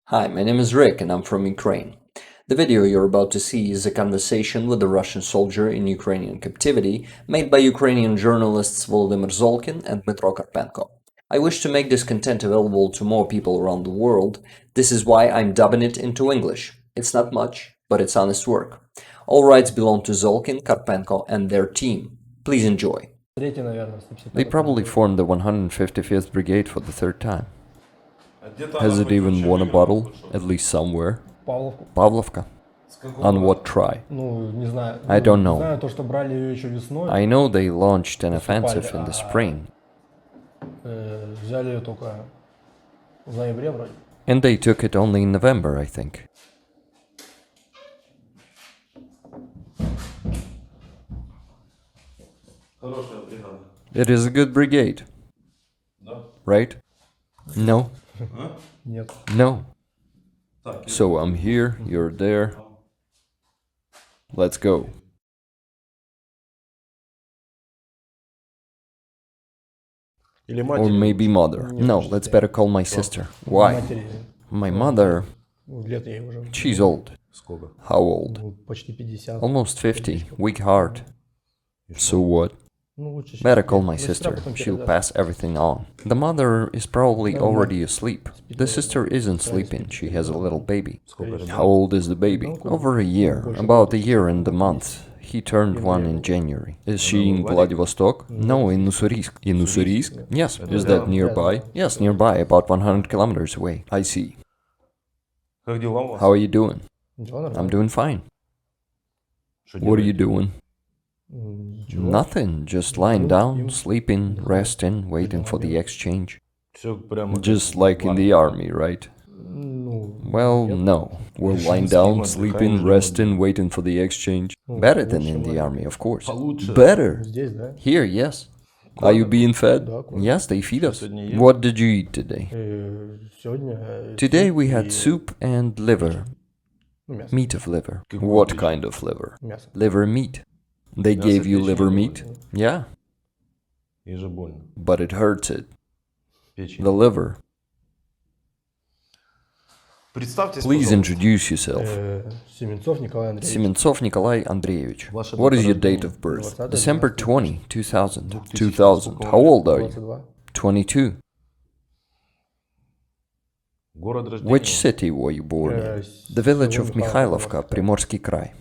Hi, my name is Rick and I'm from Ukraine. The video you're about to see is a conversation with a Russian soldier in Ukrainian captivity made by Ukrainian journalists Volodymyr Zolkin and Dmytro Karpenko. I wish to make this content available to more people around the world. This is why I'm dubbing it into English. It's not much, but it's honest work. All rights belong to Zolkin, Karpenko and their team. Please enjoy. They probably formed the 155th Brigade for the third time. Has it even won a battle, at least somewhere? Pavlovka? On what try? I don't know. I know they launched an offensive in the spring. And they took it only in November, I think. It is a good brigade. Right? No. No. So I'm here, you're there. Let's go. Or maybe mother. No, let's better call my sister. Why? My mother, she's old. How old? Almost 50, weak heart. So what? Better call my sister, she'll pass everything on. The mother is probably already asleep. The sister isn't sleeping, she has a little baby. How old is the baby? Over a year, about a year and a month. He turned one in January. Is she in Vladivostok? No, in Ussurisk. In Ussurisk? Yes. Is that nearby? Yes, nearby, about 100 kilometers away. I see. How are you doing? I'm doing fine. What are you doing? Nothing, just lying down, sleeping, resting, waiting for the exchange. Just like in the army, right? Well, no. We're lying down, sleeping, resting, waiting for the exchange. Better than in the army, of course. Better! Here, yes. Are you being fed? Yes, they feed us. What did you eat today? Today we had soup and liver. Meat of liver. What kind of liver? Liver meat. They gave you liver meat? Yeah. But it hurts it. The liver. Please introduce yourself. Sementsov Nikolai Andreevich. What is your date of birth? December 20, 2000. 2000. How old are you? 22. Which city were you born in? The village of Mikhailovka, Primorsky Krai.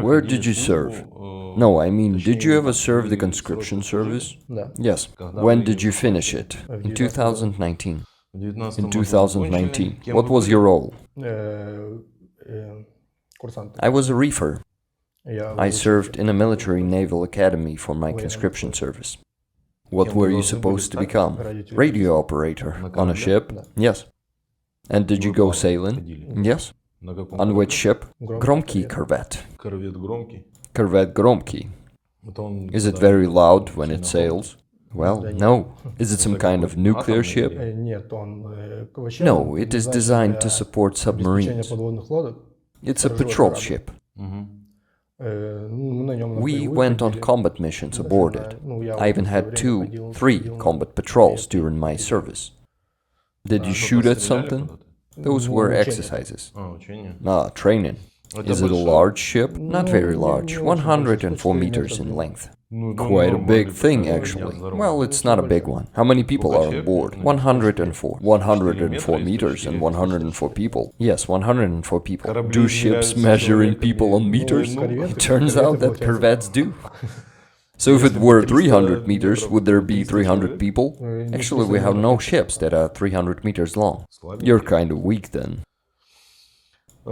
Where did you serve? No, I mean, did you ever serve the conscription service? Yes. When did you finish it? In 2019. In 2019. What was your role? I was a reefer. I served in a military naval academy for my conscription service. What were you supposed to become? Radio operator. On a ship? Yes. And did you go sailing? Yes. On which ship? Gromky corvette. Corvette Gromky. Is it very loud when it sails? Well, no. Is it some kind of nuclear ship? No, it is designed to support submarines. It's a patrol ship. We went on combat missions aboard it. I even had 2, 3 combat patrols during my service. Did you shoot at something? Those were exercises. Training. Is it a large ship? Not very large, 104 meters in length. Quite a big thing, actually. Well, it's not a big one. How many people are on board? 104. 104 meters and 104 people. Yes, 104 people. Do ships measure in people on meters? It turns out that corvettes do. So if it were 300 meters, would there be 300 people? Actually, we have no ships that are 300 meters long. You're kind of weak then.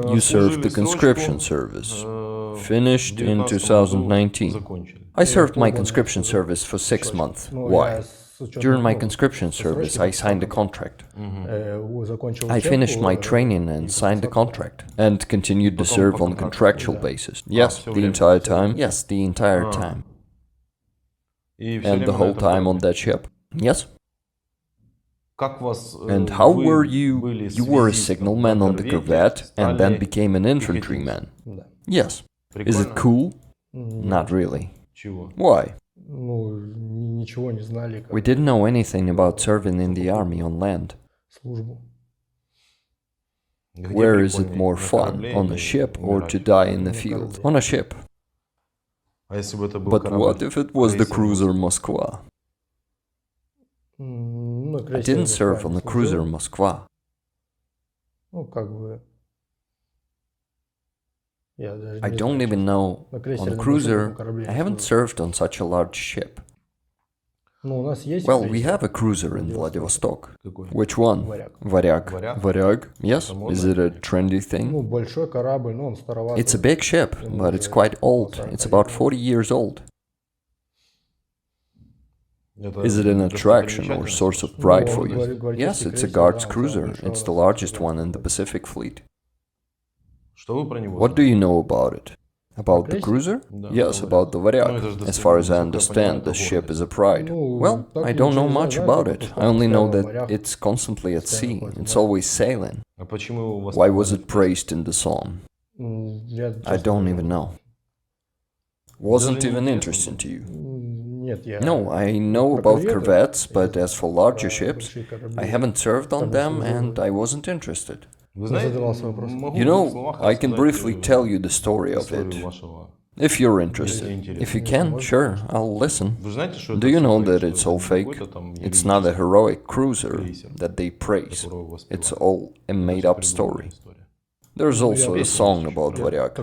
You served the conscription service. Finished in 2019. I served my conscription service for 6 months. Why? During my conscription service, I signed a contract. I finished my training and signed a contract. And continued to serve on a contractual basis. Yes, the entire time? Yes, the entire time. And the whole time on that ship? Yes. And how were you? You were a signalman on the corvette and then became an infantryman? Yes. Is it cool? Not really. Why? We didn't know anything about serving in the army on land. Where is it more fun, on a ship or to die in the field? On a ship. But what if it was the cruiser Moskva? I didn't serve on the cruiser Moskva. I don't even know. On a cruiser, I haven't served on such a large ship. Well, we have a cruiser in Vladivostok. Which one? Varyak. Varyak? Yes. Is it a trendy thing? It's a big ship, but it's quite old. It's about 40 years old. Is it an attraction or source of pride for you? Yes, it's a guard's cruiser. It's the largest one in the Pacific Fleet. What do you know about it? About the cruiser? Yes, about the Varyak. As far as I understand, the ship is a pride. Well, I don't know much about it. I only know that it's constantly at sea. It's always sailing. Why was it praised in the song? I don't even know. Wasn't even interesting to you? No, I know about corvettes, but as for larger ships, I haven't served on them and I wasn't interested. You know, I can briefly tell you the story of it, if you're interested. If you can, sure, I'll listen. Do you know that it's all fake? It's not a heroic cruiser that they praise. It's all a made-up story. There's also a song about Varyak.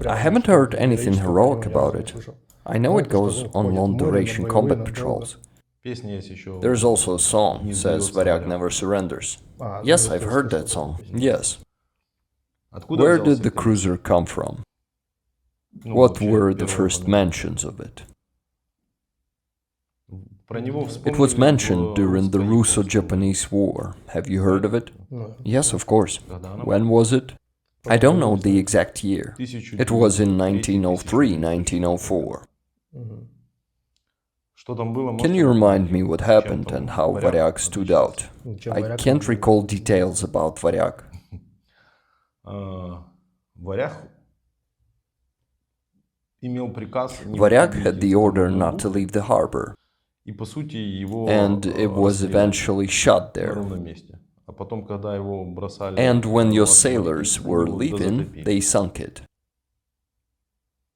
I haven't heard anything heroic about it. I know it goes on long-duration combat patrols. There's also a song, says Varyak never surrenders. Yes, I've heard that song, yes. Where did the cruiser come from? What were the first mentions of it? It was mentioned during the Russo-Japanese War. Have you heard of it? Yes, of course. When was it? I don't know the exact year. It was in 1903-1904. Can you remind me what happened and how Varyak stood out? I can't recall details about Varyak. Varyak had the order not to leave the harbor, and it was eventually shot there. And when your sailors were leaving, they sunk it.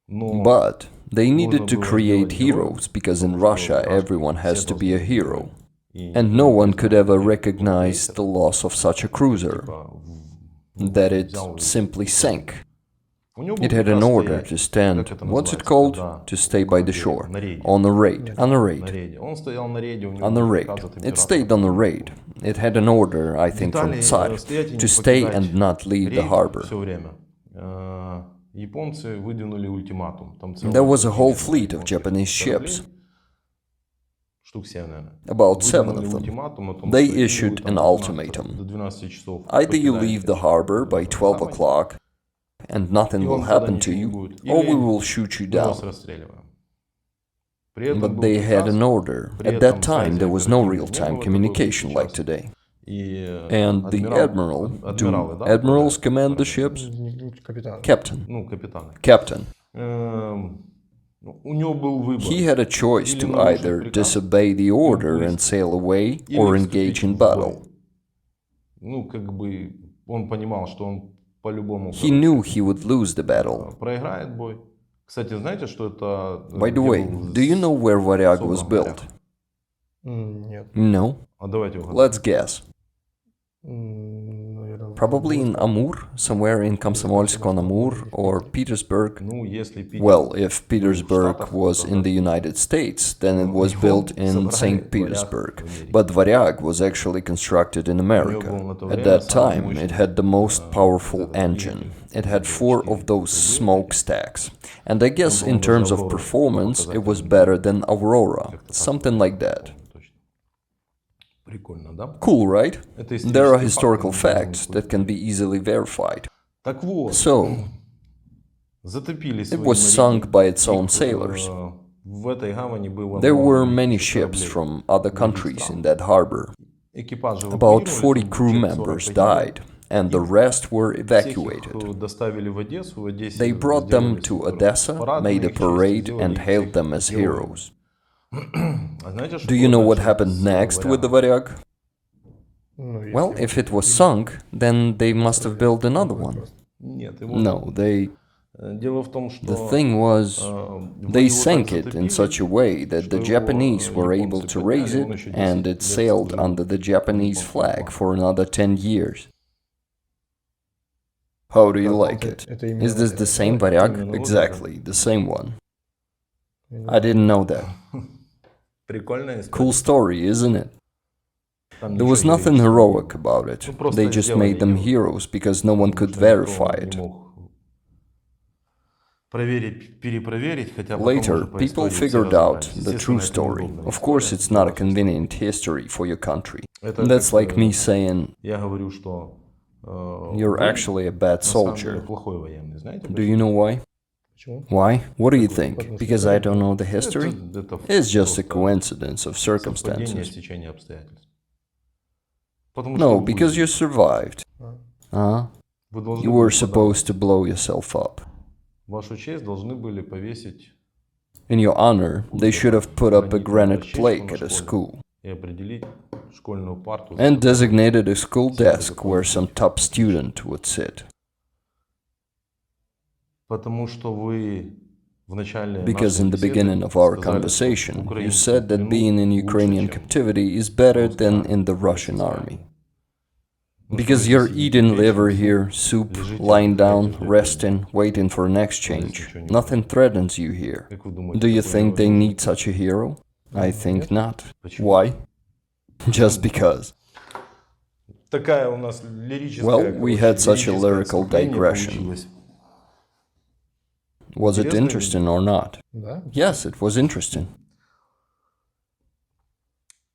But they needed to create heroes, because in Russia everyone has to be a hero. And no one could ever recognize the loss of such a cruiser, that it simply sank. It had an order to stand, what's it called? To stay by the shore, on a raid, on a raid. On a raid. It stayed on a raid. It had an order, I think from Tsar, to stay and not leave the harbor. There was a whole fleet of Japanese ships, about 7 of them. They issued an ultimatum. Either you leave the harbor by 12 o'clock and nothing will happen to you, or we will shoot you down. But they had an order. At that time there was no real-time communication like today. And the admiral, do admirals command the ships? Captain. Captain. He had a choice to either disobey the order and sail away or engage in battle. He knew he would lose the battle. By the way, do you know where Varyak was built? No? Let's guess. Probably in Amur, somewhere in Komsomolsk-on-Amur or Petersburg. Well, if Petersburg was in the United States, then it was built in St. Petersburg. But Varyak was actually constructed in America. At that time, it had the most powerful engine. It had 4 of those smokestacks. And I guess in terms of performance, it was better than Aurora, something like that. Cool, right? There are historical facts that can be easily verified. So, it was sunk by its own sailors. There were many ships from other countries in that harbor. About 40 crew members died, and the rest were evacuated. They brought them to Odessa, made a parade, and hailed them as heroes. Do you know what happened next with the Varyak? Well, if it was sunk, then they must have built another one. No, The thing was, they sank it in such a way that the Japanese were able to raise it, and it sailed under the Japanese flag for another 10 years. How do you like it? Is this the same varyak? Exactly, the same one. I didn't know that. Cool story, isn't it? There was nothing heroic about it. They just made them heroes because no one could verify it. Later, people figured out the true story. Of course, it's not a convenient history for your country. That's like me saying, you're actually a bad soldier. Do you know why? Why? What do you think? Because I don't know the history? It's just a coincidence of circumstances. No, because you survived. You were supposed to blow yourself up. In your honor, they should have put up a granite plaque at a school and designated a school desk where some top student would sit. Because in the beginning of our conversation, you said that being in Ukrainian captivity is better than in the Russian army. Because you're eating liver here, soup, lying down, resting, waiting for an exchange. Nothing threatens you here. Do you think they need such a hero? I think not. Why? Just because. Well, we had such a lyrical digression. Was it interesting or not? Yes, it was interesting.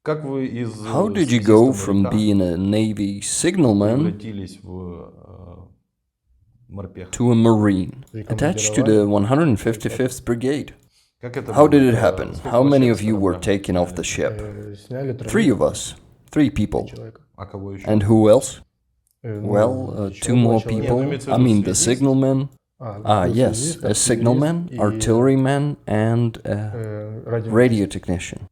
How did you go from being a Navy signalman to a Marine, attached to the 155th Brigade? How did it happen? How many of you were taken off the ship? 3 of us. 3 people. And who else? Well, 2 more people. I mean the signalman. Yes, a signalman, artilleryman, and a radio technician.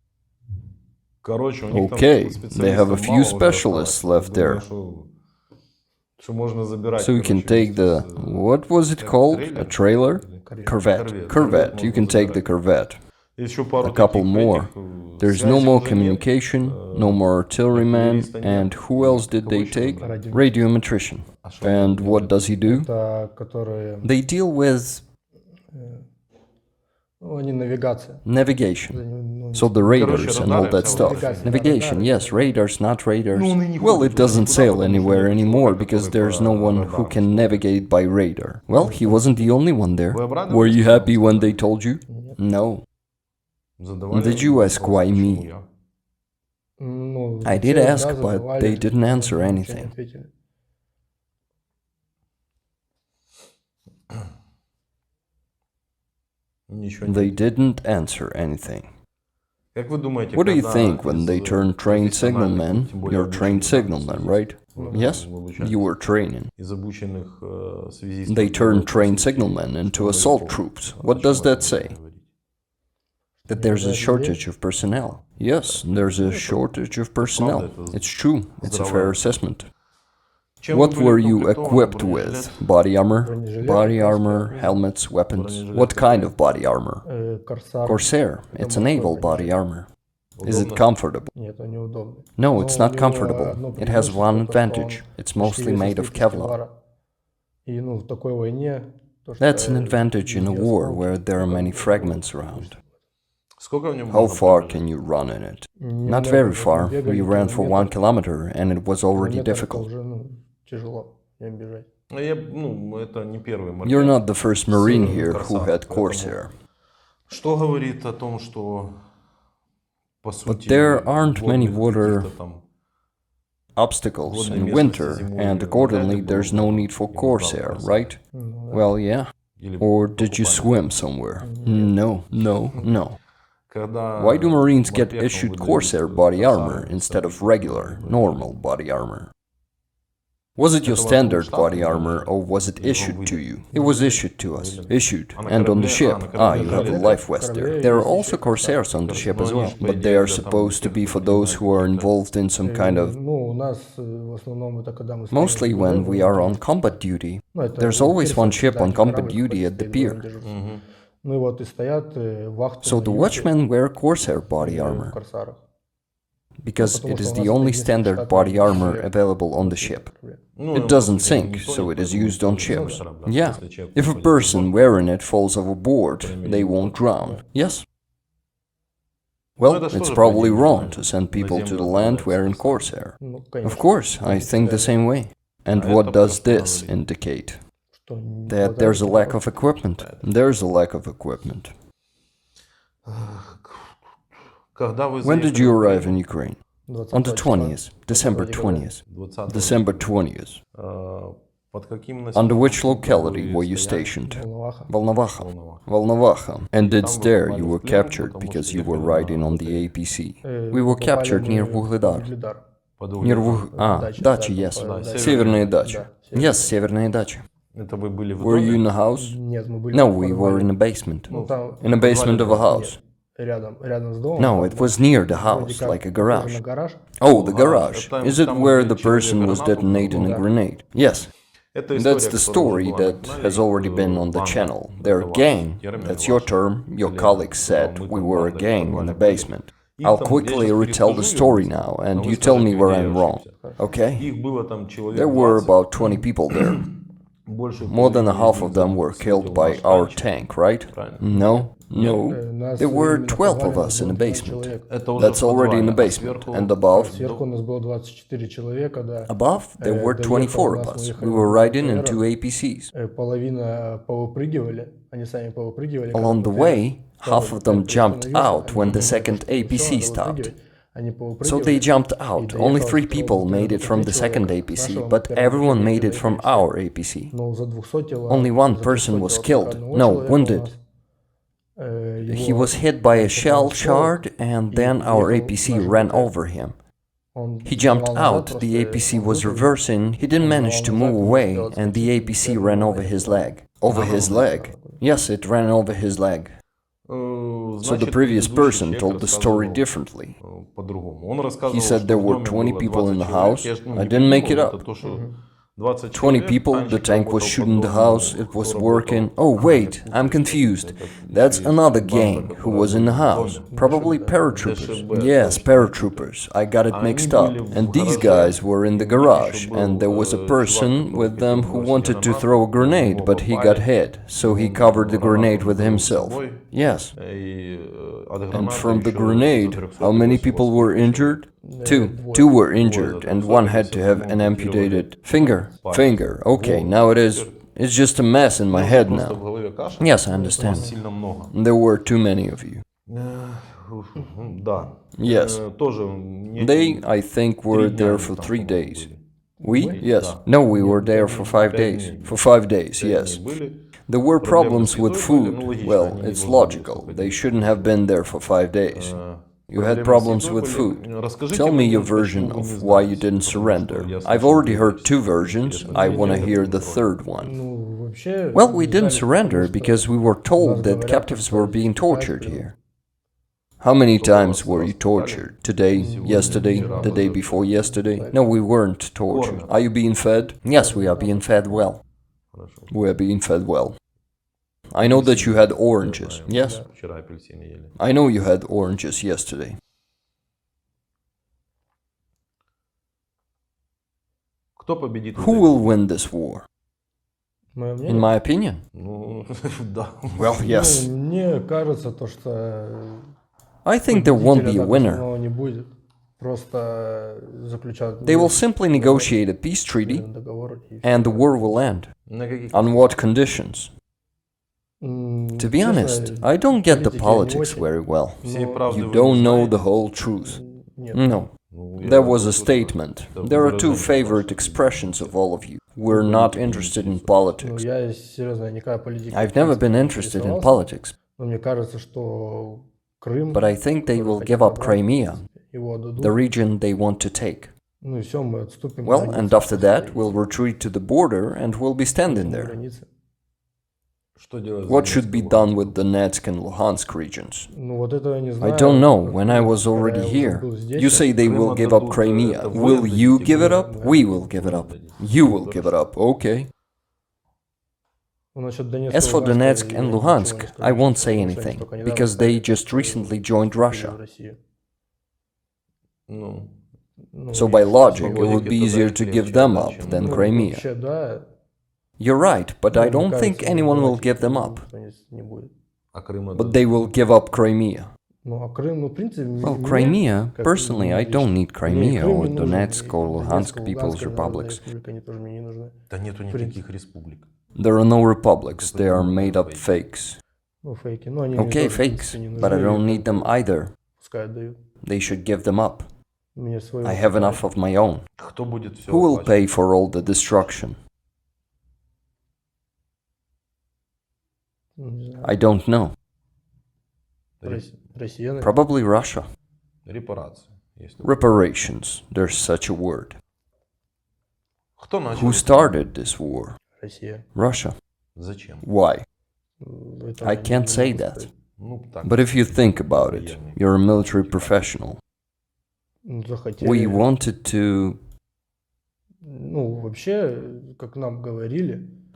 Okay, they have a few specialists left there. So you can take the... what was it called? A trailer? Corvette. Corvette. You can take the Corvette. A couple more. There's no more communication, no more artilleryman, and who else did they take? Radiometrician. And what does he do? They deal with... navigation. So the radars and all that stuff. Navigation, yes, radars, not radars. Well, it doesn't sail anywhere anymore because there's no one who can navigate by radar. Well, he wasn't the only one there. Were you happy when they told you? No. Did you ask why me? I did ask, but they didn't answer anything. They didn't answer anything. What do you think when they turn trained signalmen? You're trained signalmen, right? Yes, you were training. They turn trained signalmen into assault troops. What does that say? That there's a shortage of personnel. Yes, there's a shortage of personnel. It's true. It's a fair assessment. What were you equipped with? Body armor? Body armor, helmets, weapons. What kind of body armor? Corsair. It's a naval body armor. Is it comfortable? No, it's not comfortable. It has one advantage. It's mostly made of Kevlar. That's an advantage in a war where there are many fragments around. How far can you run in it? Not very far. We ran for 1 kilometer and it was already difficult. You're not the first Marine here who had Corsair. But there aren't many water obstacles in winter, and accordingly there's no need for Corsair, right? Well, yeah. Or did you swim somewhere? No. Why do Marines get issued Corsair body armor instead of regular, normal body armor? Was it your standard body armor, or was it issued to you? It was issued to us. Issued. And on the ship, you have a life vest there. There are also corsairs on the ship as well, but they are supposed to be for those who are involved in some kind of... Mostly when we are on combat duty. There's always one ship on combat duty at the pier. So the watchmen wear corsair body armor, because it is the only standard body armor available on the ship. It doesn't sink, so it is used on ships. Yeah, if a person wearing it falls overboard, they won't drown. Yes? Well, it's probably wrong to send people to the land wearing corsair. Of course, I think the same way. And what does this indicate? That there's a lack of equipment. There's a lack of equipment. When did you arrive in Ukraine? On the 20th, December 20th. December 20th. Under which locality were you stationed? Volnovakha. Volnovakha. And it's there you were captured because you were riding on the APC. We were captured near Vuhledar. Near Dachi, yes. Северная Dachi. Yes, Северная Dachi. Were you in a house? No, we were in a basement. In a basement of a house. No, it was near the house, like a garage. Oh, the garage. Is it where the person was detonating a grenade? Yes. That's the story that has already been on the channel. They're a gang. That's your term. Your colleagues said we were a gang in the basement. I'll quickly retell the story now, and you tell me where I'm wrong. Okay? There were about 20 people there. More than half of them were killed by our tank, right? No? No. There were 12 of us in the basement. That's already in the basement. And above? Above, there were 24 of us. We were riding in 2 APCs. Along the way, half of them jumped out when the second APC stopped. So they jumped out. Only 3 people made it from the second APC, but everyone made it from our APC. Only 1 person was killed. No, wounded. He was hit by a shell shard, and then our APC ran over him. He jumped out, the APC was reversing, he didn't manage to move away, and the APC ran over his leg. Over his leg? Yes, it ran over his leg. So the previous person told the story differently. He said there were 20 people in the house. I didn't make it up. 20 people, the tank was shooting the house, it was working. Oh wait, I'm confused. That's another gang who was in the house. Probably paratroopers. Yes, paratroopers. I got it mixed up. And these guys were in the garage, and there was a person with them who wanted to throw a grenade, but he got hit, so he covered the grenade with himself. Yes. And from the grenade, how many people were injured? 2. 2 were injured, and 1 had to have an amputated finger. Finger. Okay, now it's just a mess in my head now. Yes, I understand. There were too many of you. Yes. They, I think, were there for 3 days. We? Yes. No, we were there for 5 days. For 5 days, yes. There were problems with food. Well, it's logical. They shouldn't have been there for 5 days. You had problems with food. Tell me your version of why you didn't surrender. I've already heard 2 versions. I want to hear the 3rd one. Well, we didn't surrender because we were told that captives were being tortured here. How many times were you tortured? Today, yesterday, the day before yesterday? No, we weren't tortured. Are you being fed? Yes, we are being fed well. We are being fed well. I know that you had oranges, yes? I know you had oranges yesterday. Who will win this war? In my opinion? Well, yes. I think there won't be a winner. They will simply negotiate a peace treaty and the war will end. On what conditions? To be honest, I don't get the politics very well. You don't know the whole truth. No. There was a statement. There are 2 favorite expressions of all of you. We're not interested in politics. I've never been interested in politics. But I think they will give up Crimea, the region they want to take. Well, and after that, we'll retreat to the border and we'll be standing there. What should be done with Donetsk and Luhansk regions? I don't know. When I was already here, you say they will give up Crimea. Will you give it up? We will give it up. You will give it up. Okay. As for Donetsk and Luhansk, I won't say anything, because they just recently joined Russia. So by logic, it would be easier to give them up than Crimea. You're right, but I don't think anyone will give them up. But they will give up Crimea. Well, Crimea, personally, I don't need Crimea or Donetsk or Luhansk People's Republics. There are no republics, they are made-up fakes. Okay, fakes, but I don't need them either. They should give them up. I have enough of my own. Who will pay for all the destruction? I don't know. Probably Russia. Reparations, there's such a word. Who started this war? Russia. Why? I can't say that. But if you think about it, you're a military professional. We wanted to...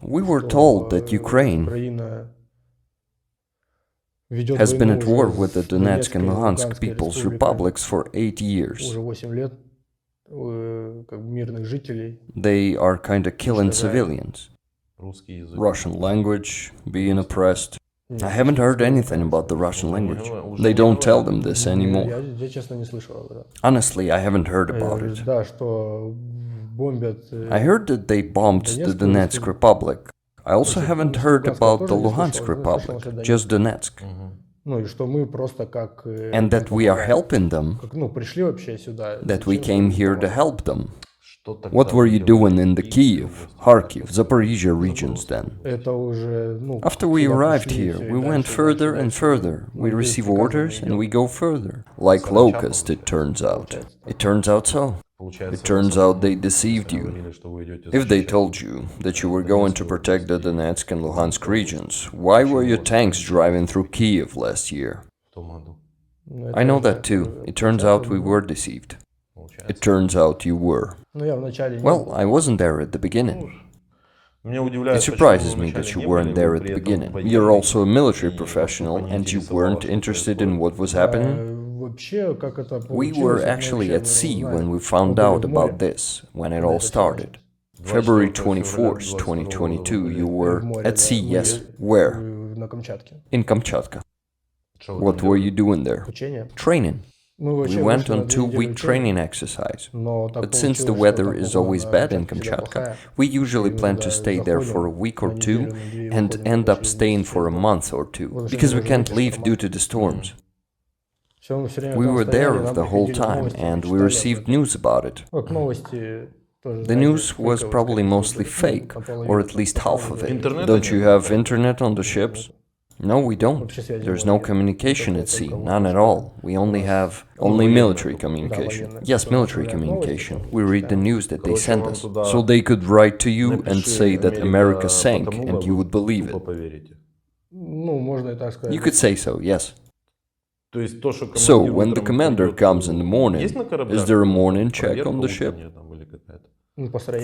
We were told that Ukraine has been at war with the Donetsk and Luhansk People's Republics for 8 years. They are kinda killing civilians. Russian language, being oppressed. I haven't heard anything about the Russian language. They don't tell them this anymore. Honestly, I haven't heard about it. I heard that they bombed the Donetsk Republic. I also haven't heard about the Luhansk Republic, just Donetsk. And that we are helping them, that we came here to help them. What were you doing in the Kiev, Kharkiv, Zaporizhia regions then? After we arrived here, we went further and further. We receive orders and we go further. Like locusts, it turns out. It turns out so. It turns out they deceived you. If they told you that you were going to protect the Donetsk and Luhansk regions, why were your tanks driving through Kiev last year? I know that too. It turns out we were deceived. It turns out you were. Well, I wasn't there at the beginning. It surprises me that you weren't there at the beginning. You're also a military professional and you weren't interested in what was happening? We were actually at sea when we found out about this, when it all started. February 24th, 2022, you were at sea, yes. Where? In Kamchatka. What were you doing there? Training. We went on 2-week training exercise. But since the weather is always bad in Kamchatka, we usually plan to stay there for a week or two and end up staying for a month or two, because we can't leave due to the storms. We were there the whole time and we received news about it. The news was probably mostly fake, or at least half of it. Don't you have internet on the ships? No, we don't. There's no communication at sea, none at all. We only have military communication. Yes, military communication. We read the news that they send us. So they could write to you and say that America sank and you would believe it. You could say so, yes. So, when the commander comes in the morning, is there a morning check on the ship?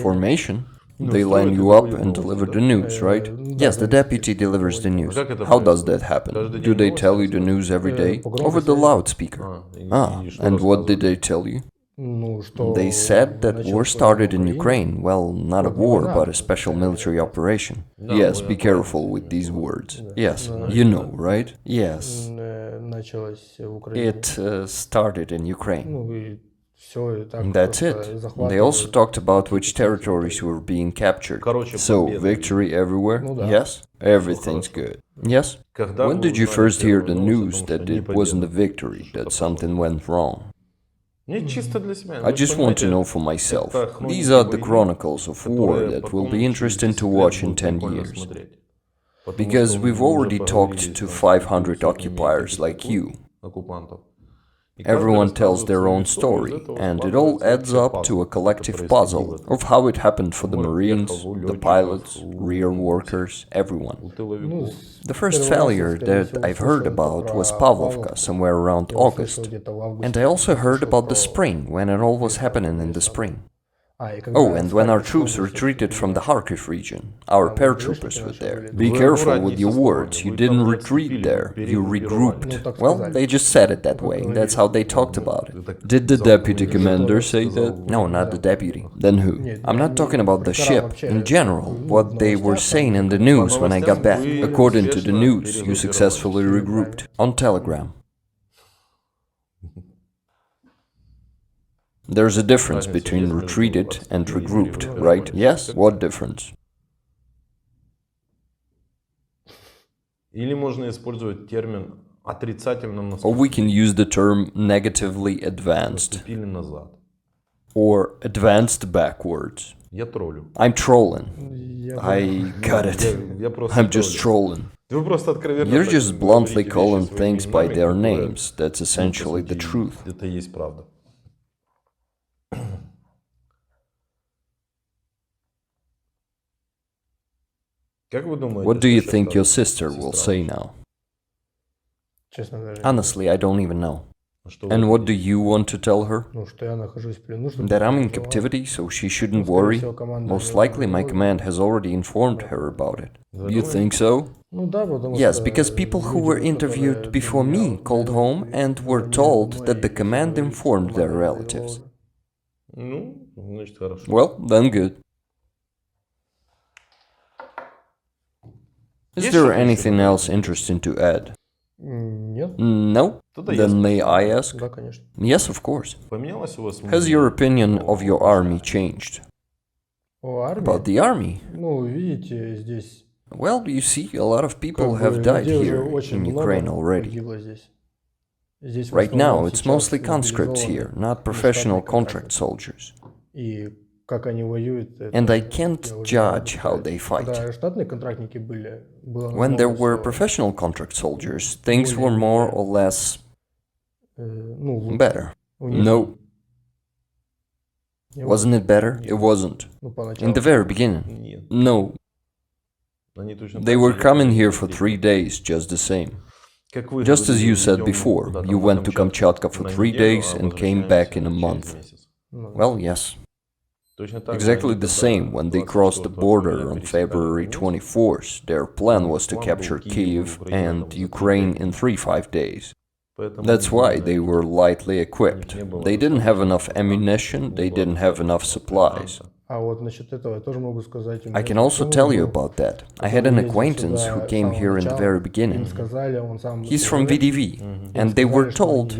Formation? They line you up and deliver the news, right? Yes, the deputy delivers the news. How does that happen? Do they tell you the news every day? Over the loudspeaker. Ah, and what did they tell you? They said that war started in Ukraine. Well, not a war, but a special military operation. Yes, be careful with these words. Yes, you know, right? Yes. It started in Ukraine. That's it. They also talked about which territories were being captured. So, victory everywhere? Yes. Everything's good. Yes. When did you first hear the news that it wasn't a victory, that something went wrong? I just want to know for myself. These are the chronicles of war that will be interesting to watch in 10 years. Because we've already talked to 500 occupiers like you. Everyone tells their own story, and it all adds up to a collective puzzle of how it happened for the Marines, the pilots, rear workers, everyone. The first failure that I've heard about was Pavlovka, somewhere around August. And I also heard about the spring, when it all was happening in the spring. Oh, and when our troops retreated from the Kharkiv region, our paratroopers were there. Be careful with your words, you didn't retreat there, you regrouped. Well, they just said it that way, that's how they talked about it. Did the deputy commander say that? No, not the deputy. Then who? I'm not talking about the ship, in general, what they were saying in the news when I got back. According to the news, you successfully regrouped. On Telegram. There's a difference between retreated and regrouped, right? Yes? What difference? Or we can use the term negatively advanced. Or advanced backwards. I'm trolling. I got it. I'm just trolling. You're just bluntly calling things by their names. That's essentially the truth. What do you think your sister will say now? Honestly, I don't even know. And what do you want to tell her? That I'm in captivity, so she shouldn't worry? Most likely my command has already informed her about it. You think so? Yes, because people who were interviewed before me called home and were told that the command informed their relatives. Well, then good. Is there anything else interesting to add? No? Then may I ask? Yes, of course. Has your opinion of your army changed? About the army? Well, you see, a lot of people have died here in Ukraine already. Right now, it's mostly conscripts here, not professional contract soldiers. And I can't judge how they fight. When there were professional contract soldiers, things were more or less better. No. Wasn't it better? It wasn't. In the very beginning. No. They were coming here for 3 days, just the same. Just as you said before, you went to Kamchatka for 3 days and came back in a month. Well, yes. Exactly the same when they crossed the border on February 24th. Their plan was to capture Kiev and Ukraine in 3-5 days. That's why they were lightly equipped. They didn't have enough ammunition, they didn't have enough supplies. I can also tell you about that. I had an acquaintance who came here in the very beginning. He's from VDV, and they were told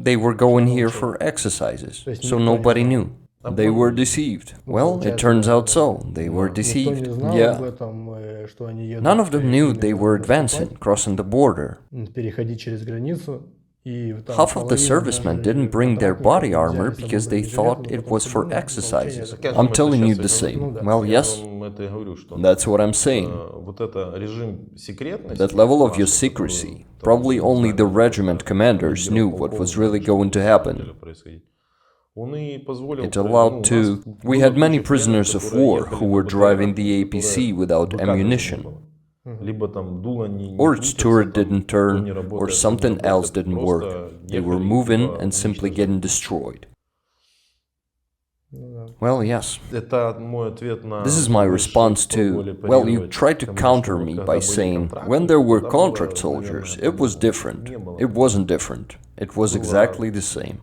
they were going here for exercises, so nobody knew. They were deceived. Well, it turns out so. They were deceived. Yeah. None of them knew they were advancing, crossing the border. Half of the servicemen didn't bring their body armor because they thought it was for exercises. I'm telling you the same. Well, yes. That's what I'm saying. That level of your secrecy, probably only the regiment commanders knew what was really going to happen. It allowed to... We had many prisoners of war who were driving the APC without ammunition. Or its turret didn't turn, or something else didn't work. They were moving and simply getting destroyed. Well, yes. This is my response to... Well, you tried to counter me by saying, when there were contract soldiers, it was different. It wasn't different. It was exactly the same.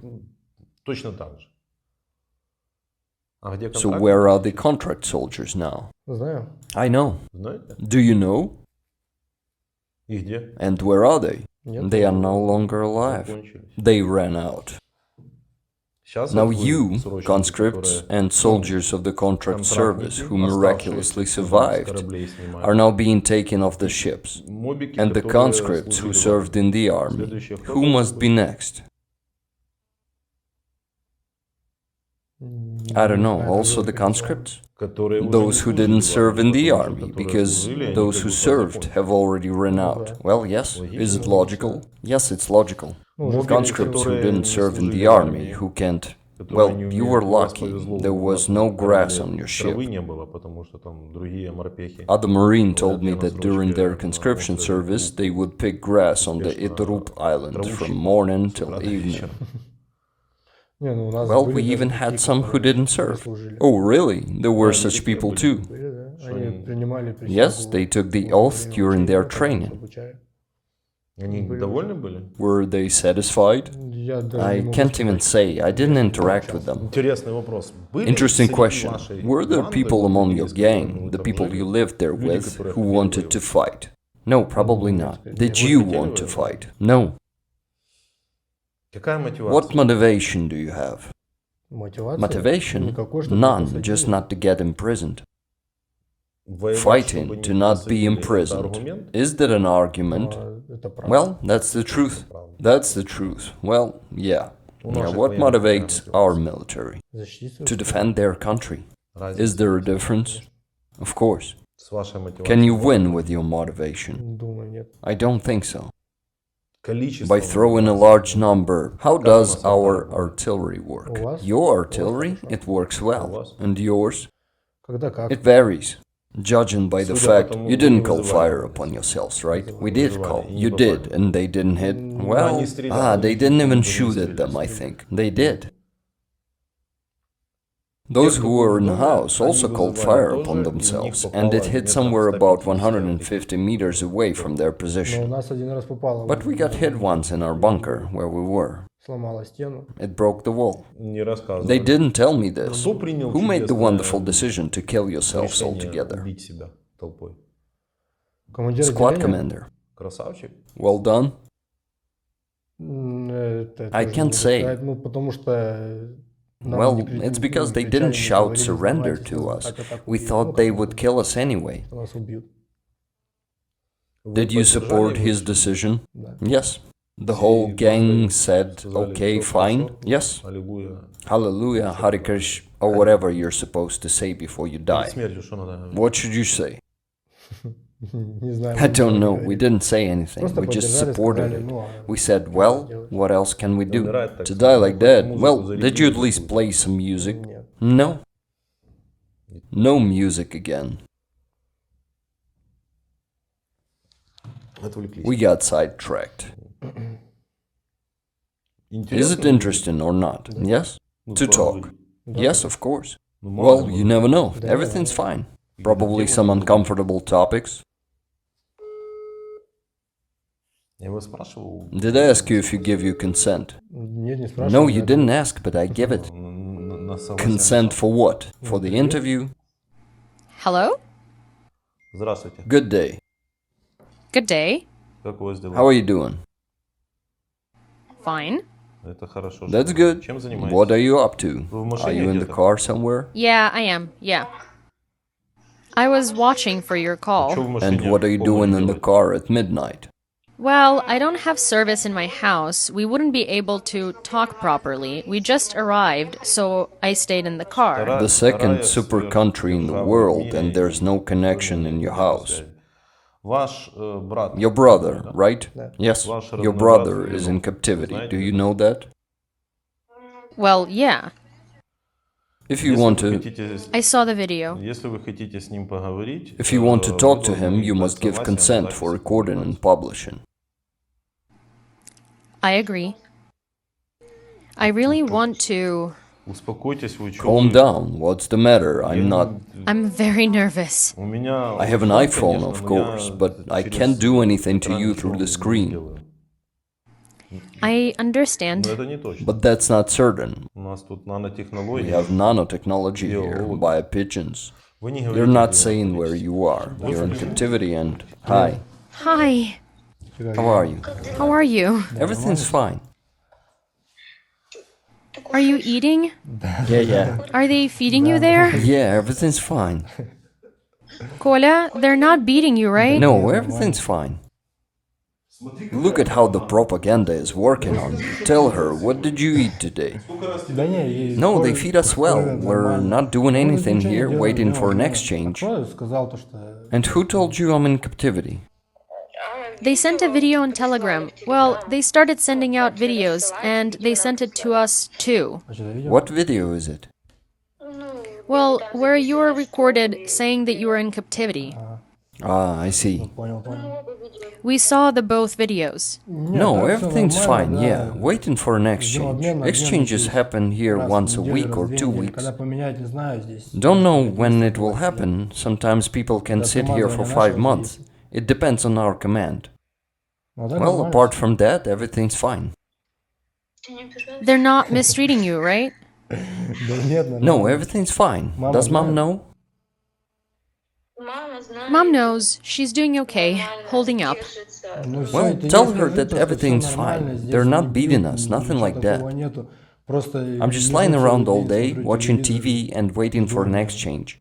So where are the contract soldiers now? I know. Do you know? And where are they? They are no longer alive. They ran out. Now you, conscripts and soldiers of the contract service who miraculously survived, are now being taken off the ships. And the conscripts who served in the army, who must be next? I don't know, also the conscripts? Those who didn't serve in the army, because those who served have already run out. Well, yes. Is it logical? Yes, it's logical. Conscripts who didn't serve in the army, who can't... Well, you were lucky. There was no grass on your ship. Other Marine told me that during their conscription service, they would pick grass on the Idrup island from morning till evening. Well, we even had some who didn't serve. Oh, really? There were such people too. Yes, they took the oath during their training. Were they satisfied? I can't even say. I didn't interact with them. Interesting question. Were there people among your gang, the people you lived there with, who wanted to fight? No, probably not. Did you want to fight? No. What motivation do you have? Motivation? None, just not to get imprisoned. Fighting to not be imprisoned. Is that an argument? Well, that's the truth. That's the truth. Well, yeah. What motivates our military? To defend their country. Is there a difference? Of course. Can you win with your motivation? I don't think so. By throwing a large number. How does our artillery work? Your artillery? It works well. And yours? It varies. Judging by the fact you didn't call fire upon yourselves, right? We did call. You did, and they didn't hit? Well, they didn't even shoot at them, I think. They did. Those who were in the house also called fire upon themselves, and it hit somewhere about 150 meters away from their position. But we got hit once in our bunker, where we were. It broke the wall. They didn't tell me this. Who made the wonderful decision to kill yourselves altogether? Squad commander. Well done. I can't say. Well, it's because they didn't shout surrender to us. We thought they would kill us anyway. Did you support his decision? Yes. The whole gang said, okay, fine, yes. Hallelujah, Hare Krishna, or whatever you're supposed to say before you die. What should you say? I don't know, we didn't say anything, we just supported it. We said, well, what else can we do? To die like that, well, did you at least play some music? No. No music again. We got sidetracked. Is it interesting or not? Yes? To talk? Yes, of course. Well, you never know. Everything's fine. Probably some uncomfortable topics. Did I ask you if you give your consent? No, you didn't ask, but I give it. Consent for what? For the interview? Hello? Good day. Good day. How are you doing? Fine. That's good. What are you up to? Are you in the car somewhere? Yeah, I am. Yeah. I was watching for your call. And what are you doing in the car at midnight? Well, I don't have service in my house. We wouldn't be able to talk properly. We just arrived, so I stayed in the car. The second super country in the world, and there's no connection in your house. Your brother, right? Yes, your brother is in captivity. Do you know that? Well, yeah. If you want to... I saw the video. If you want to talk to him, you must give consent for recording and publishing. I agree. I really want to... Calm down. What's the matter? I'm very nervous. I have an iPhone, of course, but I can't do anything to you through the screen. I understand. But that's not certain. We have nanotechnology here, via pigeons. You're not saying where you are. You're in captivity and... Hi. Hi. How are you? How are you? Everything's fine. Are you eating? Yeah. Are they feeding you there? Yeah, everything's fine. Kolya, they're not beating you, right? No, everything's fine. Look at how the propaganda is working on you. Tell her, what did you eat today? No, they feed us well. We're not doing anything here, waiting for an exchange. And who told you I'm in captivity? They sent a video on Telegram. Well, they started sending out videos, and they sent it to us too. What video is it? Well, where you were recorded saying that you were in captivity. Ah, I see. We saw the both videos. No, everything's fine, yeah. Waiting for an exchange. Exchanges happen here once a week or 2 weeks. Don't know when it will happen. Sometimes people can sit here for 5 months. It depends on our command. Well, apart from that, everything's fine. They're not mistreating you, right? No, everything's fine. Does Mom know? Mom knows. She's doing okay, holding up. Well, tell her that everything's fine. They're not beating us, nothing like that. I'm just lying around all day, watching TV and waiting for an exchange.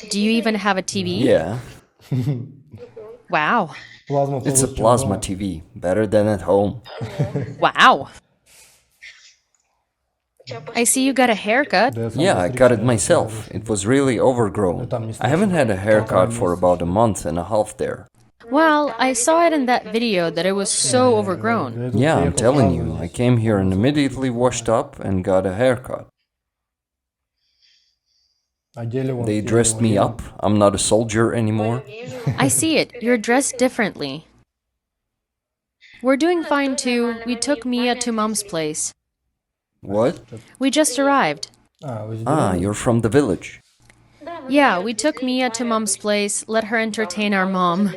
Do you even have a TV? Yeah, Wow. it's a plasma TV, better than at home. Wow. I see you got a haircut. Yeah, I cut it myself. It was really overgrown. I haven't had a haircut for about a month and a half there. Well, I saw it in that video that it was so overgrown. Yeah, I'm telling you, I came here and immediately washed up and got a haircut. They dressed me up. I'm not a soldier anymore. I see it. You're dressed differently. We're doing fine too. We took Mia to Mom's place. What? We just arrived. Ah, you're from the village. Yeah, we took Mia to Mom's place, let her entertain our mom.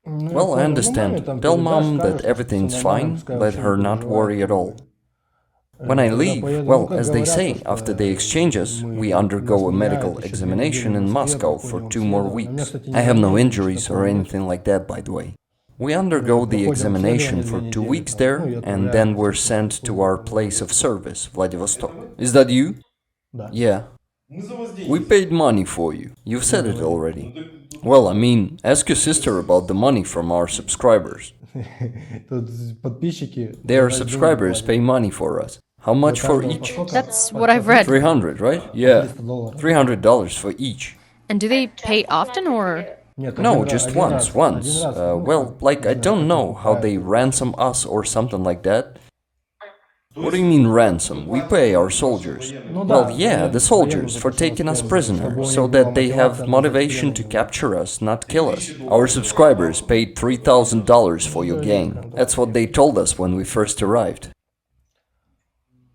Well, I understand. Tell Mom that everything's fine. Let her not worry at all. When I leave, well, as they say, after they exchange us, we undergo a medical examination in Moscow for 2 more weeks. I have no injuries or anything like that, by the way. We undergo the examination for 2 weeks there, and then we're sent to our place of service, Vladivostok. Is that you? Yeah. We paid money for you. You've said it already. Well, I mean, ask your sister about the money from our subscribers. Their subscribers pay money for us. How much for each? That's what I've read. 300, right? Yeah. $300 for each. And do they pay often or? No, just once. Well, like, I don't know how they ransom us or something like that. What do you mean ransom? We pay our soldiers. Well, yeah, the soldiers, for taking us prisoner, so that they have motivation to capture us, not kill us. Our subscribers paid $3,000 for your gain. That's what they told us when we first arrived.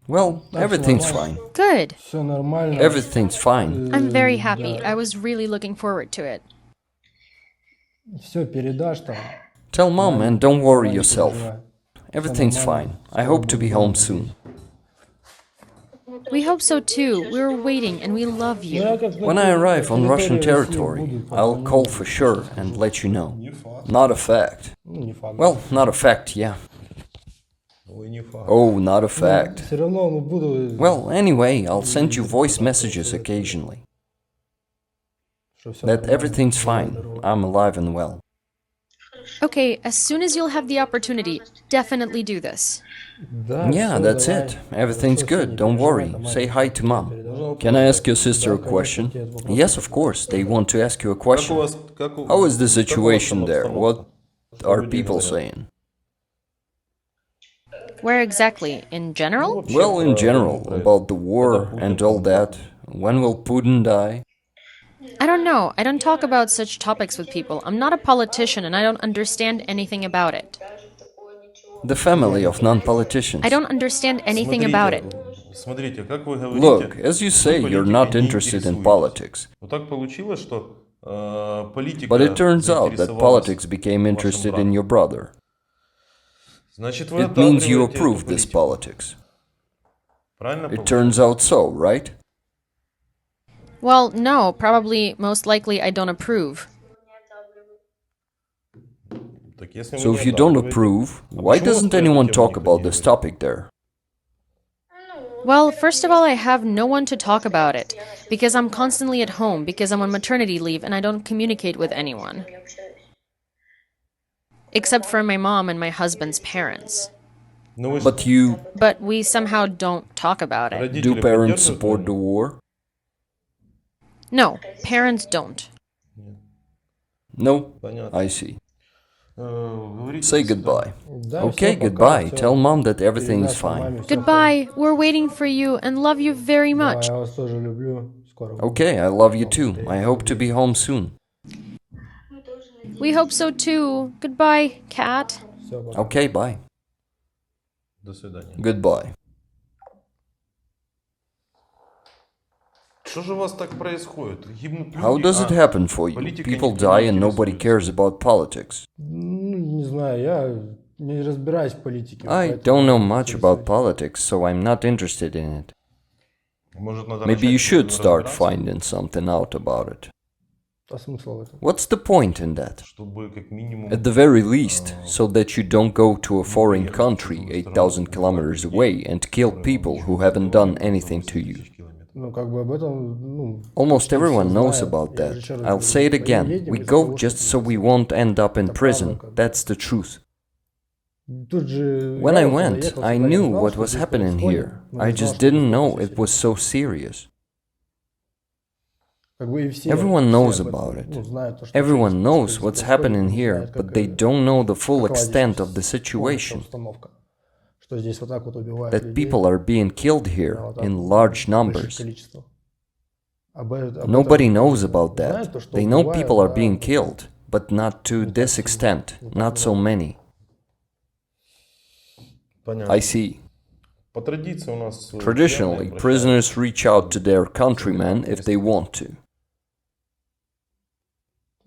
Well, everything's fine. Good. Everything's fine. I'm very happy. I was really looking forward to it. Tell Mom and don't worry yourself. Everything's fine. I hope to be home soon. We hope so too. We're waiting and we love you. When I arrive on Russian territory, I'll call for sure and let you know. Not a fact. Well, not a fact, yeah. Oh, not a fact. Well, anyway, I'll send you voice messages occasionally. That everything's fine. I'm alive and well. Okay, as soon as you'll have the opportunity, definitely do this. Yeah, that's it. Everything's good, don't worry. Say hi to Mom. Can I ask your sister a question? Yes, of course, they want to ask you a question. How is the situation there? What are people saying? Where exactly? In general? Well, in general, about the war and all that. When will Putin die? I don't know. I don't talk about such topics with people. I'm not a politician and I don't understand anything about it. The family of non-politicians. I don't understand anything about it. Look, as you say, you're not interested in politics. But it turns out that politics became interested in your brother. It means you approve this politics. It turns out so, right? Well, no, probably, most likely I don't approve. So if you don't approve, why doesn't anyone talk about this topic there? Well, first of all, I have no one to talk about it, because I'm constantly at home, because I'm on maternity leave and I don't communicate with anyone. except for my mom and my husband's parents. But you... But we somehow don't talk about it. Do parents support the war? No, parents don't. No? I see. Say goodbye. Okay, goodbye. Tell mom that everything is fine. Goodbye, we're waiting for you and love you very much. Okay, I love you too. I hope to be home soon. We hope so too. Goodbye, cat. Okay, bye. Goodbye. How does it happen for you? People die and nobody cares about politics. I don't know much about politics, so I'm not interested in it. Maybe you should start finding something out about it. What's the point in that? At the very least, so that you don't go to a foreign country 8,000 kilometers away and kill people who haven't done anything to you. Almost everyone knows about that. I'll say it again. We go just so we won't end up in prison. That's the truth. When I went, I knew what was happening here. I just didn't know it was so serious. Everyone knows about it. Everyone knows what's happening here, but they don't know the full extent of the situation. That people are being killed here in large numbers. Nobody knows about that. They know people are being killed, but not to this extent, not so many. I see. Traditionally, prisoners reach out to their countrymen if they want to.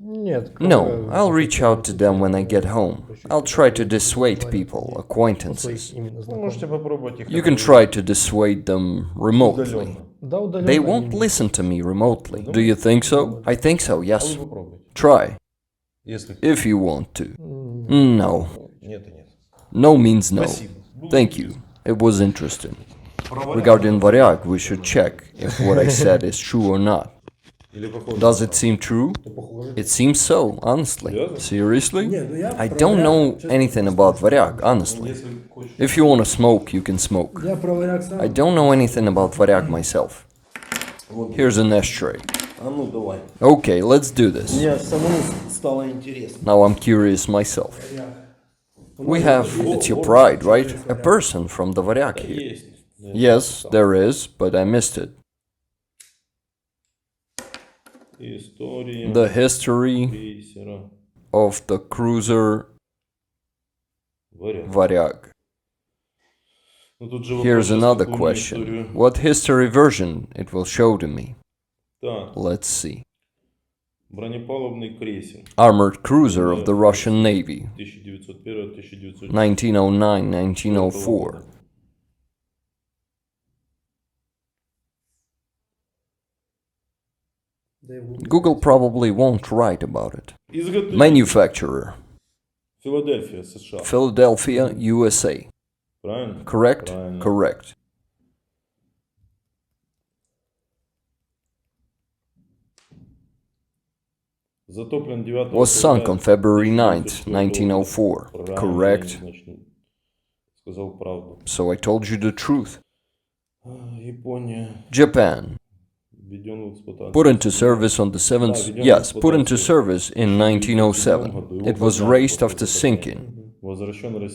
No, I'll reach out to them when I get home. I'll try to dissuade people, acquaintances. You can try to dissuade them remotely. They won't listen to me remotely. Do you think so? I think so, yes. Try. If you want to. No. No means no. Thank you. It was interesting. Regarding Varyag, we should check if what I said is true or not. Does it seem true? It seems so, honestly. Seriously? I don't know anything about Varyag, honestly. If you want to smoke, you can smoke. I don't know anything about Varyag myself. Here's an ashtray. Okay, let's do this. Now I'm curious myself. We have, it's your pride, right? A person from the Varyag here. Yes, there is, but I missed it. The history of the cruiser Varyag. Here's another question. What history version it will show to me? Let's see. Armored cruiser of the Russian Navy, 1909-1904. Google probably won't write about it. Manufacturer. Philadelphia, USA. Correct? Correct. Was sunk on February 9th, 1904. Correct? So I told you the truth. Japan. Put into service on the 7th... Yes, put into service in 1907. It was raised after sinking.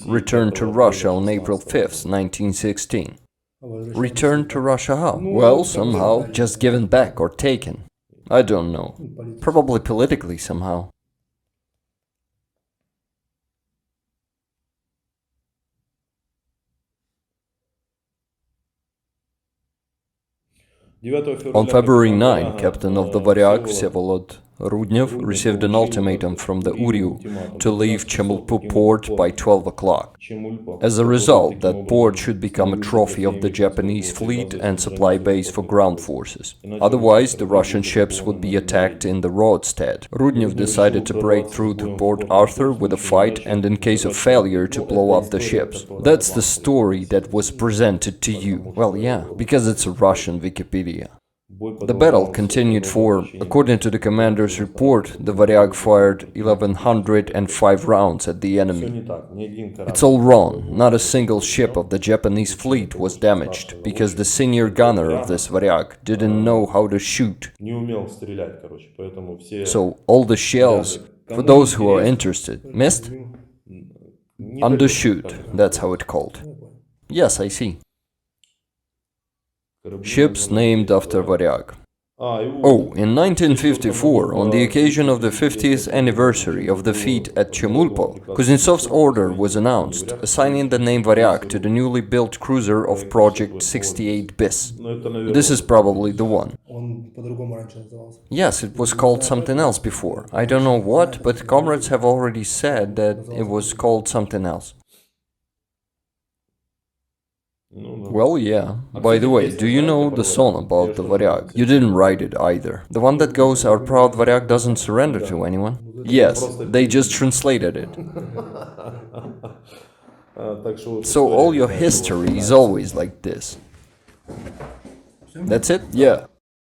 Returned to Russia on April 5th, 1916. Returned to Russia how? Well, somehow. Just given back or taken. I don't know. Probably politically somehow. On February 9, captain of the Varyag, Vsevolod Rudnev, received an ultimatum from the Uryu to leave Chemulpo port by 12 o'clock. As a result, that port should become a trophy of the Japanese fleet and supply base for ground forces. Otherwise, the Russian ships would be attacked in the roadstead. Rudnev decided to break through to Port Arthur with a fight and, in case of failure, to blow up the ships. That's the story that was presented to you. Well, yeah, because it's a Russian Wikipedia. The battle continued for, according to the commander's report, the Varyag fired 1,105 rounds at the enemy. It's all wrong. Not a single ship of the Japanese fleet was damaged, because the senior gunner of this Varyag didn't know how to shoot. So all the shells, for those who are interested, missed? Undershoot, that's how it's called. Yes, I see. Ships named after Varyag. Oh, in 1954, on the occasion of the 50th anniversary of the defeat at Chemulpo, Kuznetsov's order was announced, assigning the name Varyag to the newly built cruiser of Project 68 BIS. This is probably the one. Yes, it was called something else before. I don't know what, but comrades have already said that it was called something else. Well, yeah. By the way, do you know the song about the Varyag? You didn't write it either. The one that goes, "Our proud Varyag doesn't surrender to anyone"? Yes, they just translated it. So all your history is always like this. That's it? Yeah.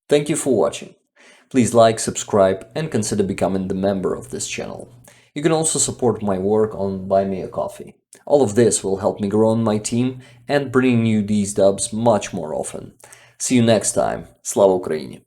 Thank you for watching. Please like, subscribe, and consider becoming the member of this channel. You can also support my work on Buy Me a Coffee. All of this will help me grow on my team and bring you these dubs much more often. See you next time. Slava Ukraini!